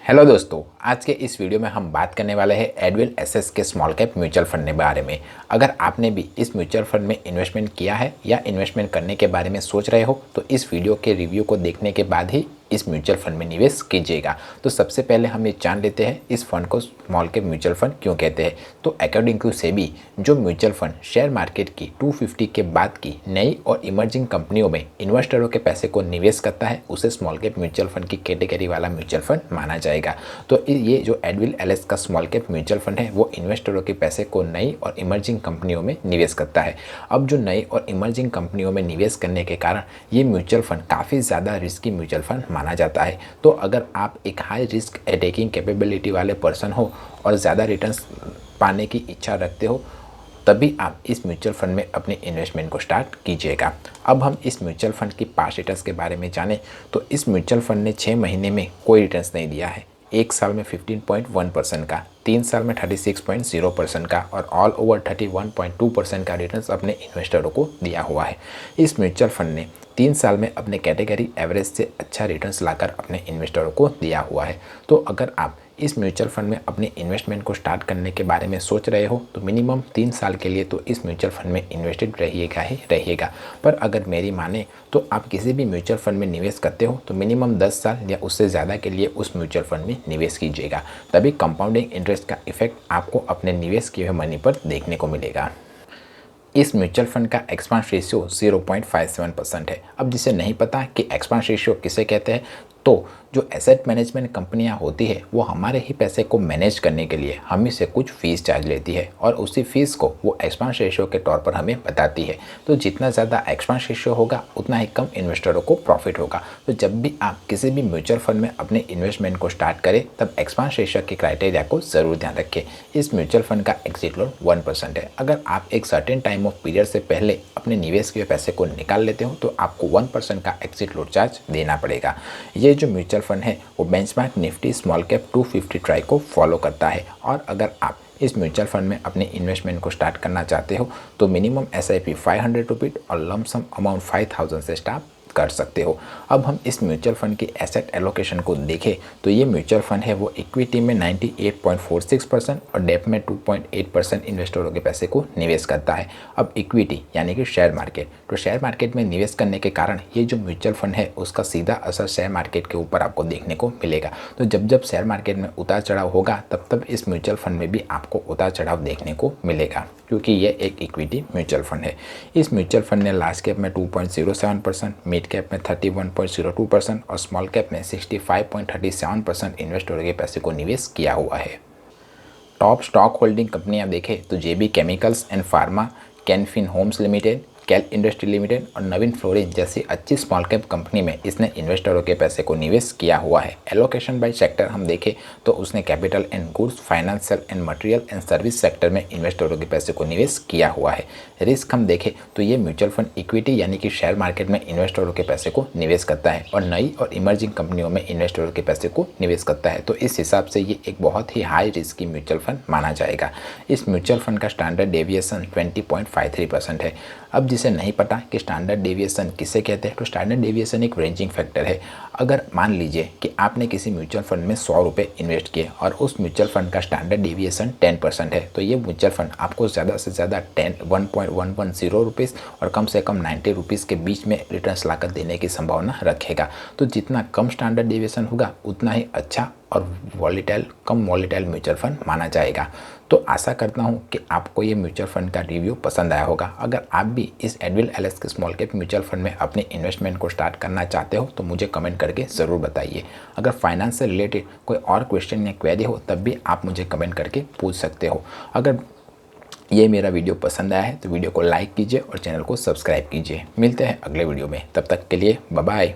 Hello दोस्तों, आज के इस वीडियो में हम बात करने वाले हैं एडविल एसएस के स्मॉल कैप म्यूचुअल फंड के बारे में। अगर आपने भी इस म्यूचुअल फंड में इन्वेस्टमेंट किया है या इन्वेस्टमेंट करने के बारे में सोच रहे हो तो इस वीडियो के रिव्यू को देखने के बाद ही इस म्यूचुअल फंड में निवेश कीजिएगा। तो सबसे पहले हम ये जान लेते हैं इस फंड को स्मॉल कैप म्यूचुअल फंड क्यों कहते हैं। तो अकॉर्डिंग टू सेबी, जो म्यूचुअल फंड शेयर मार्केट की 250 के बाद की नई और इमर्जिंग कंपनियों में इन्वेस्टरों के पैसे को निवेश करता है, उसे स्मॉल कैप म्यूचुअल फंड की कैटेगरी वाला म्यूचुअल फंड माना जाएगा। तो ये जो एडविल एलएस का स्मॉल कैप म्यूचुअल फंड है वो इन्वेस्टरों के पैसे को नई और इमर्जिंग कंपनियों में निवेश करता है। अब जो नई और इमर्जिंग कंपनियों में निवेश करने के कारण ये म्यूचुअल फंड काफ़ी ज़्यादा रिस्की म्यूचुअल फंड माना जाता है। तो अगर आप एक हाई रिस्क टेकिंग कैपेबिलिटी वाले पर्सन हो और ज़्यादा रिटर्न्स पाने की इच्छा रखते हो तभी आप इस म्यूचुअल फंड में अपने इन्वेस्टमेंट को स्टार्ट कीजिएगा। अब हम इस म्यूचुअल फंड की पास्ट रिटर्न्स के बारे में जानें तो इस म्यूचुअल फंड ने 6 महीने में कोई रिटर्न्स नहीं दिया है। 1 साल में 15.1% का, 3 साल में 36.0% का और ऑल ओवर 31.2% का रिटर्न्स अपने इन्वेस्टरों को दिया हुआ है। इस म्यूचुअल फंड ने 3 साल में अपने कैटेगरी एवरेज से अच्छा रिटर्न्स लाकर अपने इन्वेस्टरों को दिया हुआ है। तो अगर आप इस म्यूचुअल फंड में अपने इन्वेस्टमेंट को स्टार्ट करने के बारे में सोच रहे हो तो मिनिमम 3 साल के लिए तो इस म्यूचुअल फंड में इन्वेस्टेड रहिएगा ही रहिएगा। पर अगर मेरी माने तो आप किसी भी म्यूचुअल फंड में निवेश करते हो तो मिनिमम 10 साल या उससे ज़्यादा के लिए उस म्यूचुअल फंड में निवेश कीजिएगा, तभी कंपाउंडिंग इंटरेस्ट का इफेक्ट आपको अपने निवेश किए हुए मनी पर देखने को मिलेगा। इस म्यूचुअल फंड का एक्सपेंस रेशियो 0.57% है। अब जिसे नहीं पता कि एक्सपेंस रेशियो किसे कहते हैं, तो जो एसेट मैनेजमेंट कंपनियां होती है वो हमारे ही पैसे को मैनेज करने के लिए हम से कुछ फ़ीस चार्ज लेती है और उसी फीस को वो एक्सपेंस रेशियो के तौर पर हमें बताती है। तो जितना ज़्यादा एक्सपेंस रेशियो होगा उतना ही कम इन्वेस्टरों को प्रॉफिट होगा। तो जब भी आप किसी भी म्यूचुअल फंड में अपने इन्वेस्टमेंट को स्टार्ट करें तब एक्सपेंस रेशियो के क्राइटेरिया को ज़रूर ध्यान रखें। इस म्यूचुअल फंड का एग्जिट लोड 1% है। अगर आप एक सर्टेन टाइम ऑफ पीरियड से पहले अपने निवेश के पैसे को निकाल लेते हो तो आपको 1% का एग्जिट लोड चार्ज देना पड़ेगा। ये जो म्यूचुअल फंड है वो benchmark Nifty small cap 250 try को फॉलो करता है। और अगर आप इस म्यूचुअल फंड में अपने इन्वेस्टमेंट को स्टार्ट करना चाहते हो तो मिनिमम SIP 500 रुपीज़ और लमसम अमाउंट 5000 से स्टार्ट कर सकते हो। अब हम इस म्यूचुअल फंड की एसेट एलोकेशन को देखें तो ये म्यूचुअल फंड है वो इक्विटी में 98.46% और डेट में 2.8% इन्वेस्टरों के पैसे को निवेश करता है। अब इक्विटी यानी कि शेयर मार्केट, तो शेयर मार्केट में निवेश करने के कारण ये जो म्यूचुअल फंड है उसका सीधा असर शेयर मार्केट के ऊपर आपको देखने को मिलेगा। तो जब जब शेयर मार्केट में उतार चढ़ाव होगा तब तब इस म्यूचुअल फंड में भी आपको उतार चढ़ाव देखने को मिलेगा, क्योंकि ये एक इक्विटी म्यूचुअल फंड है। इस म्यूचुअल फंड ने लार्ज कैप में 2.07%, मिड कैप में 31.02% और स्मॉल कैप में 65.37% इन्वेस्टरों के पैसे को निवेश किया हुआ है। टॉप स्टॉक होल्डिंग कंपनियां देखें तो JB chemicals and pharma, Canfin homes limited, कैल इंडस्ट्री लिमिटेड और नवीन फ्लोरिन जैसी अच्छी स्मॉल कैप कंपनी में इसने इन्वेस्टरों के पैसे को निवेश किया हुआ है। एलोकेशन बाय सेक्टर हम देखें तो उसने capital and goods, financial and material and service sector में इन्वेस्टरों के पैसे को निवेश किया हुआ है। रिस्क हम देखें तो ये म्यूचुअल फंड इक्विटी यानी कि शेयर मार्केट में इन्वेस्टरों के पैसे को निवेश करता है और नई और इमर्जिंग कंपनियों में इन्वेस्टरों के पैसे को निवेश करता है। तो इस हिसाब से ये एक बहुत ही हाई रिस्क की म्यूचुअल फंड माना जाएगा। इस म्यूचुअल फंड का स्टैंडर्ड डेविएशन 20.53% है। अब जिसे नहीं पता कि स्टैंडर्ड डेविएशन किसे कहते हैं, तो स्टैंडर्ड डेविएशन एक रेंजिंग फैक्टर है। अगर मान लीजिए कि आपने किसी म्यूचुअल फंड में 100 रुपये इन्वेस्ट किए और उस म्यूचुअल फंड का स्टैंडर्ड डेविएशन 10% है तो ये म्यूचुअल फंड आपको ज़्यादा से ज़्यादा 1.110 रुपीज़ और कम से कम 90 रुपीज़ के बीच में रिटर्न्स लाकर देने की संभावना रखेगा। तो जितना कम स्टैंडर्ड डेविएशन होगा उतना ही अच्छा और कम वॉलेटाइल म्यूचुअल फंड माना जाएगा। तो आशा करता हूं कि आपको ये म्यूचुअल फंड का रिव्यू पसंद आया होगा। अगर आप भी इस एडविल एलएस के स्मॉल कैप म्यूचुअल फंड में अपने इन्वेस्टमेंट को स्टार्ट करना चाहते हो तो मुझे कमेंट करके ज़रूर बताइए। अगर फाइनेंस से रिलेटेड कोई और क्वेश्चन या क्वेरी हो तब भी आप मुझे कमेंट करके पूछ सकते हो। अगर ये मेरा वीडियो पसंद आया है तो वीडियो को लाइक कीजिए और चैनल को सब्सक्राइब कीजिए। मिलते हैं अगले वीडियो में, तब तक के लिए बाय बाय।